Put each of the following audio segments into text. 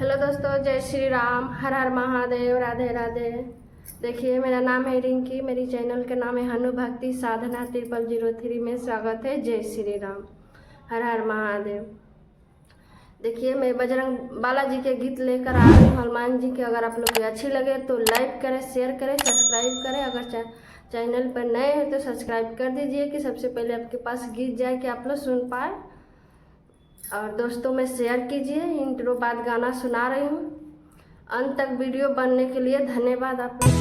Hello दोस्तों, जय श्री राम, हर हर महादेव, राधे राधे। देखिए, मेरा नाम है रिंकी, मेरी चैनल का नाम है हनु भक्ति साधना 3003 में स्वागत है। जय श्री राम, हर हर महादेव। देखिए, मैं बजरंग बालाजी के गीत लेकर आ रही हूँ, हनुमान जी के। अगर आप लोग को अच्छी लगे तो लाइक करें, शेयर करें, सब्सक्राइब करें। अगर चैनल पर नए हैं तो सब्सक्राइब कर दीजिए कि सबसे पहले आपके पास गीत जाए कि आप लोग सुन पाए। और दोस्तों में शेयर कीजिए। इंट्रो बाद गाना सुना रही हूँ। अंत तक वीडियो बनने के लिए धन्यवाद आप लोग।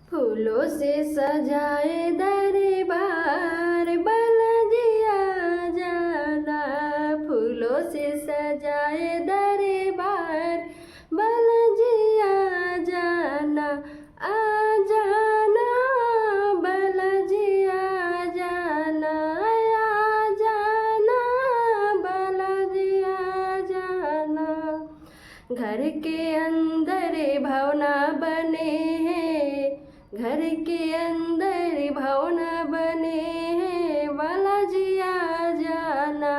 फूलों से सजाए दरबार, बालाजी आ जाना। फूलों से सजाए दरबार, बालाजी आ जाना। आ जाना बालाजी, आ जाना, आ जाना बालाजी, आ जाना। घर के अंदर भवना बने हैं, घर के अंदर भवना बने हैं, बालाजी आ जाना।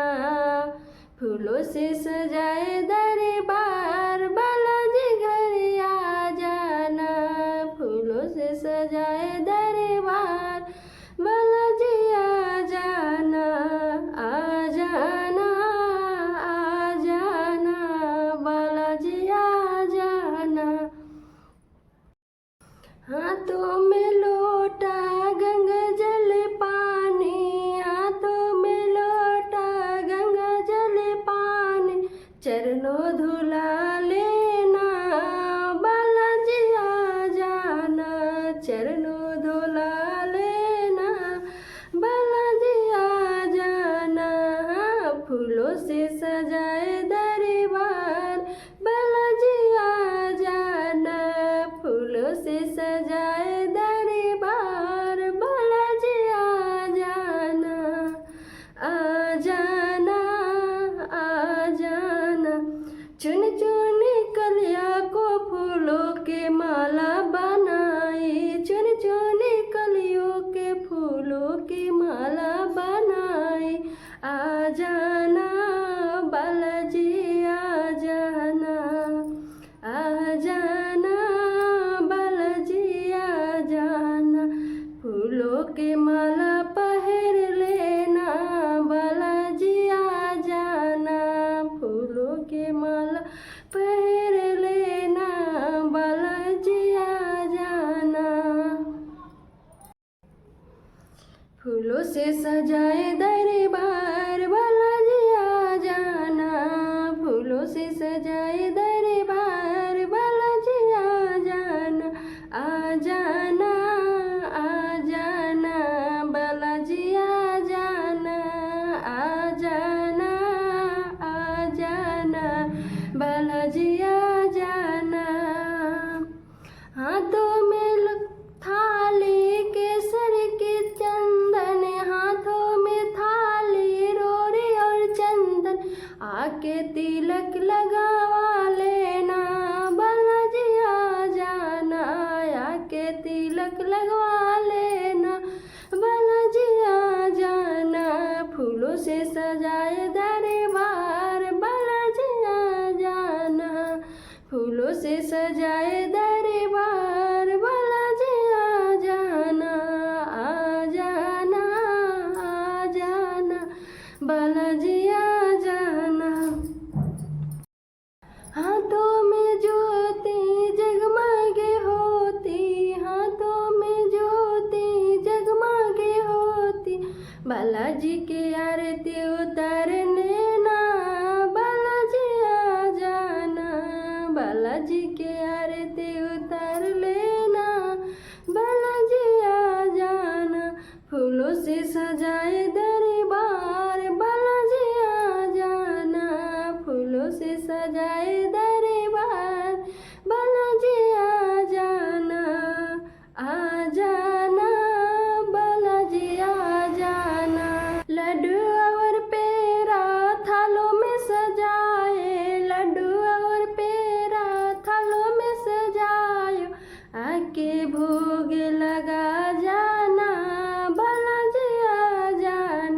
फूलों से सजाए दरबार, बालाजी घर आ जाना। फूलों से सजाए दरबार, बालाजी आ जाना। आ जाना, आ जाना बालाजी, आ जाना। हाथों में लोटा गंगा जल पानी, हाथों में लोटा गंगा जल पानी, चरणों धुला लेना, बालाजी आ जाना। चरणों धुला लेना, बालाजी आ जाना। फूलों से सजाए दरबार, बालाजी आ जाना। फूलों से सजाए दरबार, बालाजी आ जाना। आ जाना, आ जाना। चुन चुन कलिया को फूलों के माला बनाई, चुन चुन कलियों के फूलों की माला बनाई। आ जाना बालाजी, आ जाना। आ जाना बालाजी, आ जाना। फूलों के माला पहन लेना, बालाजी आ जाना। फूलों के माला पहन लेना, बालाजी आ जाना। फूलों से सजाए दरबार, बालाजी आ जाना। फूलों से सजाए दरबार, बालाजी आ जाना। आ जाना, आ जाना बालाजी, आ जाना। आ जाना, आ जाना बालाजी, आ जाना। हाथों में थाली केसर के चंदन, हाथों में थाली रोरी और चंदन, आके तिलक लगावा लेना, बालाजी आ जाना। आके तिलक लगवा लेना, बालाजी आ जाना। फूलों से सजाए दरबार, बालाजी आ जाना। फूलों से सजाए दरबार, बालाजी आ जाना। आ जाना, आ जाना बालाजी, आ जाना। हाथों में ज्योति जगमगे होती, हाथों में ज्योति जगमगे होती, बालाजी की आरती उतारने ना, बालाजी आ जाना। बालाजी की आरती उतार लेना, बालाजी आ जाना। फूलों से सजाए दरबार, बालाजी आ जाना। फूलों से सजाए दरबार, बालाजी आ जाना। आ जाना बालाजी, आ जाना। लड्डू और पेड़ा थालों में सजाए, लड्डू और पेड़ा थालों में सजाए, आके भोग लगा जाना, बालाजी आ जाना।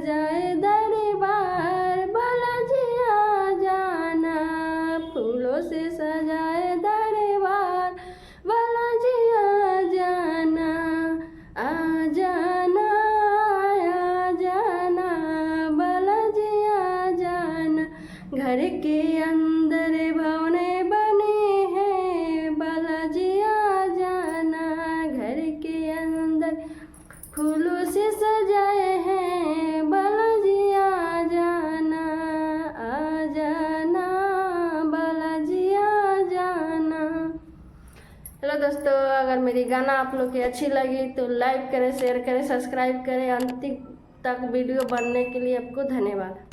सजाए दरबार, बालाजी आ जाना। फूलों से सजाए दरबार, बालाजी आ जाना। आ जाना, आ जाना, बालाजी आ जाना। घर के अंदर भवने बने हैं, बालाजी आ जाना। घर के अंदर फूलों से सजाए हैं, बालाजी आ जाना। आ जाना, बालाजी आ जाना। हेलो दोस्तों, अगर मेरी गाना आप लोग की अच्छी लगी तो लाइक करें, शेयर करें, सब्सक्राइब करें। अंतिम तक वीडियो बनने के लिए आपको धन्यवाद।